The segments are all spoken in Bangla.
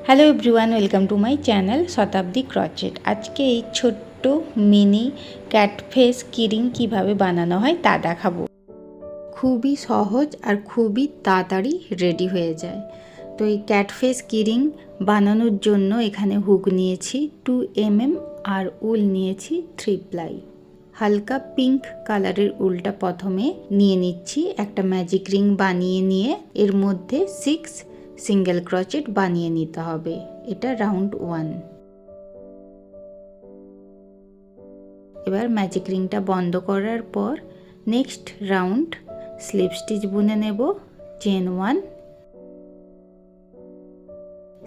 Hello everyone, welcome to my channel Shatabdi crochet. আজকে এই ছোট্ট মিনি ক্যাটফেস কিরিং কিভাবে বানানো হয় তা দেখাবো। খুবই সহজ আর খুবই তাড়াতাড়ি রেডি হয়ে যায়। তো এই ক্যাটফেস কিরিং বানানোর জন্য এখানে হুক নিয়েছি 2 mm আর উল নিয়েছি 3 প্লাই। হালকা পিঙ্ক কালারের উলটা প্রথমে নিয়ে নিচ্ছি। একটা ম্যাজিক রিং বানিয়ে নিয়ে এর মধ্যে 6 সিঙ্গেল ক্রচেট বানিয়ে নিতে হবে। এটা রাউন্ড 1। এবার ম্যাজিক রিংটা বন্ধ করার পর নেক্সট রাউন্ড স্লিপ স্টিচ বুনে নেব। চেন 1,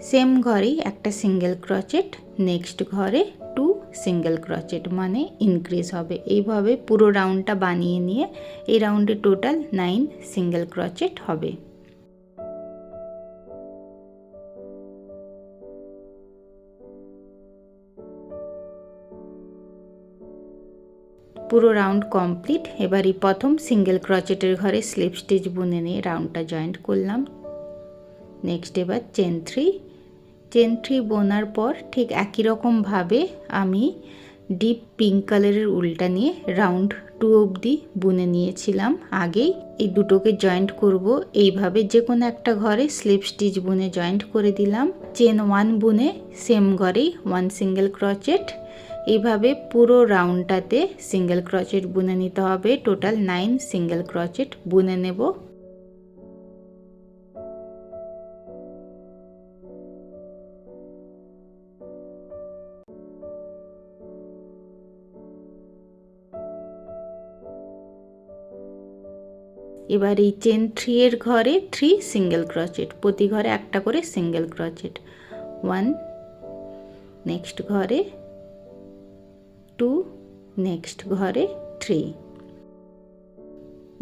সেম ঘরেই একটা সিঙ্গেল ক্রচেট, নেক্সট ঘরে 2 সিঙ্গেল ক্রচেট, মানে ইনক্রিজ হবে। এইভাবে পুরো রাউন্ডটা বানিয়ে নিয়ে এই রাউন্ডে টোটাল 9 সিঙ্গেল ক্রচেট হবে। পুরো রাউন্ড কমপ্লিট। এবারই প্রথম সিঙ্গেল ক্রচেটের ঘরে স্লিপ স্টিচ বুনে নিয়ে রাউন্ডটা জয়েন্ট করলাম। নেক্সট এবার চেন 3 বোনার পর ঠিক একই রকমভাবে আমি ডিপ পিঙ্ক কালারের উলটা নিয়ে রাউন্ড 2 অবধি বুনে নিয়েছিলাম আগেই। এই দুটোকে জয়েন্ট করব এইভাবে, যে কোনো একটা ঘরে স্লিপ স্টিচ বুনে জয়েন্ট করে দিলাম। চেন 1 বুনে সেম ঘরেই 1 সিঙ্গেল ক্রচেট। এইভাবে পুরো রাউন্ডটাতে সিঙ্গেল ক্রচেট বুনে নিতে হবে। টোটাল 9 সিঙ্গেল ক্রচেট বুনে নেব। এবার এই চেন 3 এর ঘরে 3 সিঙ্গেল ক্রচেট, প্রতি ঘরে একটা করে সিঙ্গেল ক্রচেট। 1, নেক্সট ঘরে 2, নেক্সট ঘরে 3,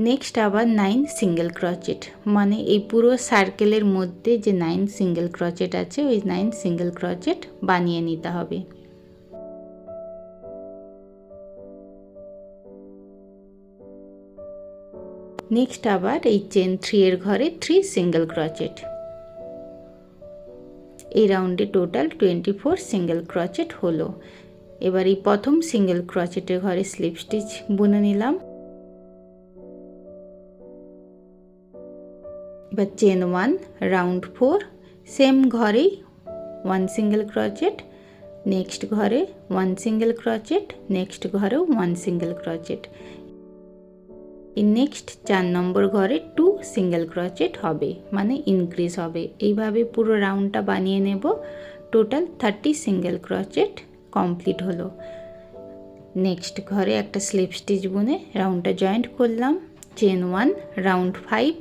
নেক্সট আবার 9 সিঙ্গেল ক্রচেট, মানে এই পুরো সার্কেলের মধ্যে যে 9 সিঙ্গেল ক্রচেট আছে ওই 9 সিঙ্গেল ক্রচেট বানিয়ে নিতে হবে। নেক্সট আবার এই চেন 3 এর ঘরে 3 সিঙ্গেল ক্রচেট। এই রাউন্ডে টোটাল 24 সিঙ্গেল ক্রচেট হলো। এবার এই প্রথম সিঙ্গেল ক্রচেটের ঘরে স্লিপ স্টিচ বুনে নিলাম। এবার চেন 1 রাউন্ড 4, সেম ঘরেই 1 সিঙ্গেল ক্রচেট, নেক্সট ঘরে 1 সিঙ্গেল ক্রচেট, নেক্সট ঘরেও 1 সিঙ্গেল ক্রচেট। এই নেক্সট 4 নম্বর ঘরে 2 সিঙ্গেল ক্রচেট হবে, মানে ইনক্রিজ হবে। এইভাবে পুরো রাউন্ডটা বানিয়ে নেব। টোটাল 30 সিঙ্গেল ক্রচেট কমপ্লিট হলো। নেক্সট ঘরে একটা স্লিপ স্টিচ বুনে রাউন্ডটা জয়েন্ট করলাম। চেন 1 রাউন্ড 5,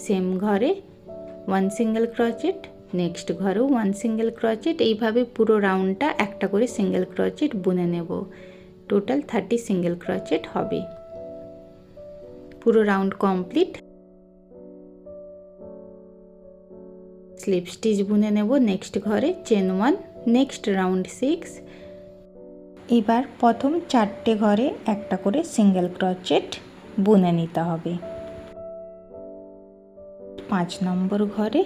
সেম ঘরে 1 সিঙ্গেল ক্রচেট, নেক্সট ঘরেও 1 সিঙ্গেল ক্রচেট। এইভাবে পুরো রাউন্ডটা একটা করে সিঙ্গেল ক্রচেট বুনে নেব। টোটাল 30 সিঙ্গেল ক্রচেট হবে। পুরো রাউন্ড কমপ্লিট। স্লিপ স্টিচ বুনে নেব নেক্সট ঘরে। Chain 1, next round 6। এবার প্রথম 4টে ঘরে একটা করে সিঙ্গেল ক্রচেট বুনে নিতে হবে। 5 নম্বর ঘরে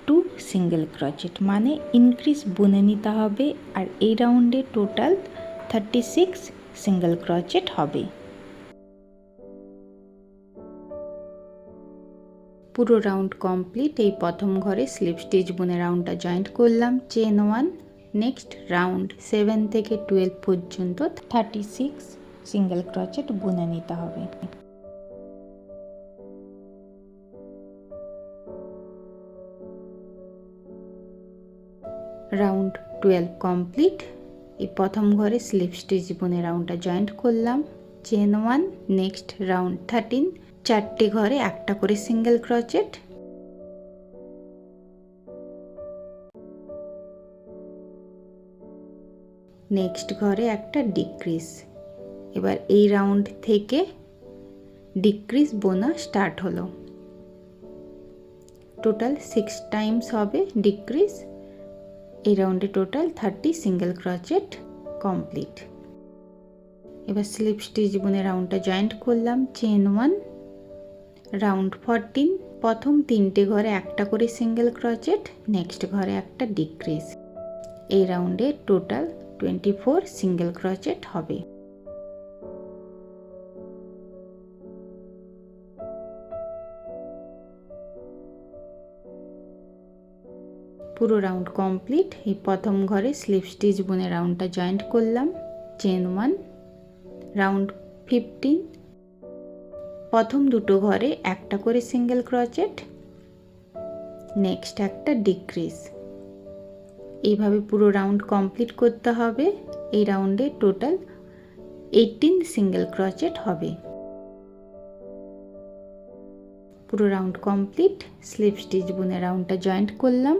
2 সিঙ্গেল ক্রচেট, মানে ইনক্রিজ বুনে নিতে হবে। আর এই রাউন্ডে টোটাল 36 সিঙ্গেল ক্রচেট হবে। পুরো রাউন্ড কমপ্লিট। এই প্রথম ঘরে স্লিপ স্টিচ বুনে রাউন্ডটা জয়েন্ট করলাম। চেন 1, নেক্সট রাউন্ড 7 থেকে 12 পর্যন্ত 36 সিঙ্গেল ক্রচেট বুনে নিতে হবে। Round 12 complete. এই প্রথম ঘরে স্লিপ স্টিচ বুনে রাউন্ডটা জয়েন্ট করলাম। চেন 1, নেক্সট রাউন্ড 13, 4টে ঘরে একটা করে সিঙ্গেল ক্রচেট। নেক্সট ঘরে একটা ডিক্রিজ। এবার এই রাউন্ড থেকে ডিক্রিজ বোনা স্টার্ট হলো। টোটাল 6 টাইমস হবে ডিক্রিজ। এই রাউন্ডে টোটাল 30 সিঙ্গেল ক্রচেট কমপ্লিট। এবার স্লিপ স্টিচ বুনে রাউন্ডটা জয়েন্ট করলাম। চেন 1 রাউন্ড 14, প্রথম 3টে ঘরে একটা করে সিঙ্গেল ক্রোচেট, নেক্সট ঘরে একটা ডিক্রিজ। এই রাউন্ডে টোটাল 24 সিঙ্গেল ক্রোচেট হবে। পুরো রাউন্ড কমপ্লিট। এই প্রথম ঘরে স্লিপ স্টিচ বুনে রাউন্ডটা জয়েন্ট করলাম, চেন 1, রাউন্ড 15। প্রথম দুটো ঘরে একটা করে সিঙ্গেল ক্রোচেট, নেক্সট একটা ডিক্রিজ। এইভাবে পুরো রাউন্ড কমপ্লিট করতে হবে। এই রাউন্ডে টোটাল 18 সিঙ্গেল ক্রোচেট হবে। পুরো রাউন্ড কমপ্লিট। স্লিপ স্টিচ বুনে রাউন্ডটা জয়েন্ট করলাম,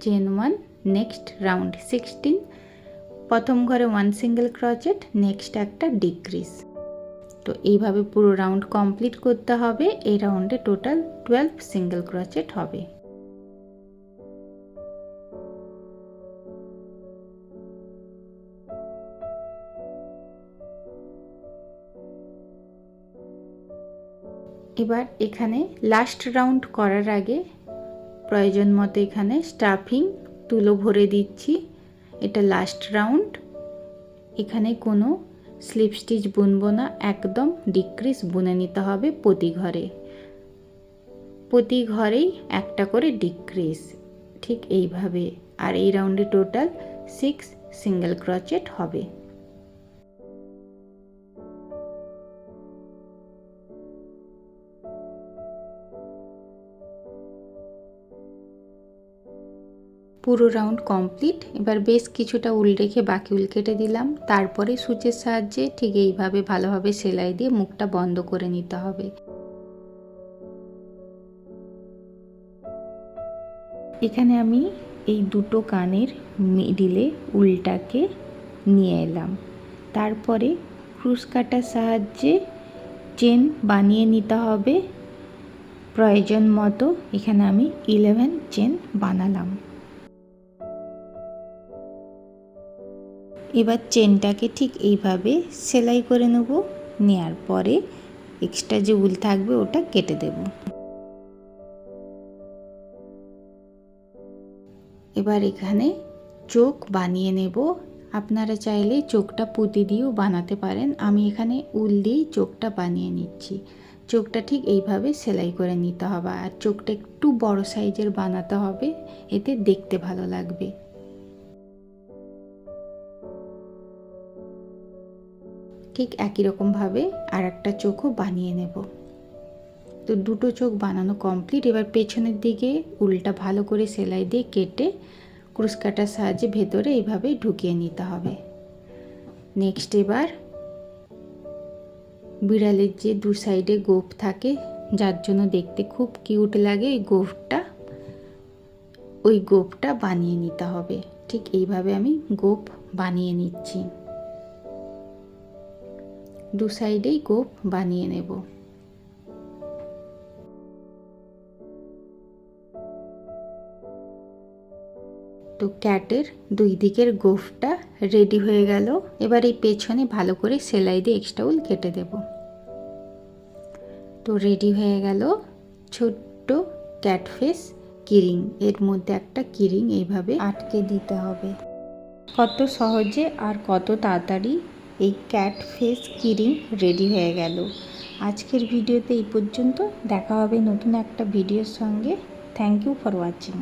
চেন 1, নেক্সট রাউন্ড 16। প্রথম ঘরে 1 সিঙ্গেল ক্রোচেট, নেক্সট একটা ডিক্রিজ। তো এইভাবে পুরো রাউন্ড কমপ্লিট করতে হবে। এই রাউন্ডে টোটাল 12 সিঙ্গেল ক্রোচেট হবে। এবার এখানে লাস্ট রাউন্ড করার আগে প্রয়োজন মতো এখানে স্টাফিং তুলো ভরে দিচ্ছি। এটা লাস্ট রাউন্ড। এখানে কোনো স্লিপ স্টিচ বুনবো না, একদম ডিক্রিজ বুনে নিতে হবে প্রতি ঘরেই একটা করে ডিক্রিজ, ঠিক এইভাবে। আর এই রাউন্ডে টোটাল 6 সিঙ্গেল ক্রোচেট হবে। পুরো রাউন্ড কমপ্লিট। এবার বেশ কিছুটা উল রেখে বাকি উল কেটে দিলাম। তারপরে সূচের সাহায্যে ঠিক এইভাবে ভালোভাবে সেলাই দিয়ে মুখটা বন্ধ করে নিতে হবে। এখানে আমি এই দুটো কানের মিডিলে উলটাকে নিয়ে এলাম। তারপরে ক্রুশ কাটার সাহায্যে চেন বানিয়ে নিতে হবে প্রয়োজন মতো। এখানে আমি 11 চেন বানালাম। এবার চেনটাকে ঠিক এইভাবে সেলাই করে নেব। নেওয়ার পরে এক্সট্রা যে উল থাকবে ওটা কেটে দেব। এবার এখানে চোখ বানিয়ে নেব। আপনারা চাইলে চোখটা পুঁতি দিয়েও বানাতে পারেন। আমি এখানে উল দিয়েই চোখটা বানিয়ে নিচ্ছি। চোখটা ঠিক এইভাবে সেলাই করে নিতে হবে। আর চোখটা একটু বড় সাইজের বানাতে হবে, এতে দেখতে ভালো লাগবে। ঠিক একই রকমভাবে আর একটা চোখও বানিয়ে নেব। তো দুটো চোখ বানানো কমপ্লিট। এবার পেছনের দিকে উলটা ভালো করে সেলাই দিয়ে কেটে ক্রুশ কাটার সাহায্যে ভেতরে এইভাবে ঢুকিয়ে নিতে হবে। নেক্সট এবার বিড়ালের যে দু সাইডে গোঁফ থাকে, যার জন্য দেখতে খুব কিউট লাগে, ওই গোঁফটা বানিয়ে নিতে হবে। ঠিক এইভাবে আমি গোঁফ বানিয়ে নিচ্ছি। দু সাইডেই গোঁফ বানিয়ে নেব। তো ক্যাটের দুই দিকের গোঁফটা রেডি হয়ে গেল। এবার এই পেছনে ভালো করে সেলাই দিয়ে এক্সট্রা উল কেটে দেব। তো রেডি হয়ে গেল ছোট্ট ক্যাট ফেস কিরিং। এর মধ্যে একটা কিরিং এইভাবে আটকে দিতে হবে। কত সহজে আর কত তাড়াতাড়ি এই ক্যাট ফেস কিরিং রেডি হয়ে গেল। আজকের ভিডিওতে এই পর্যন্ত। দেখা হবে নতুন একটা ভিডিওর সঙ্গে। Thank you for watching.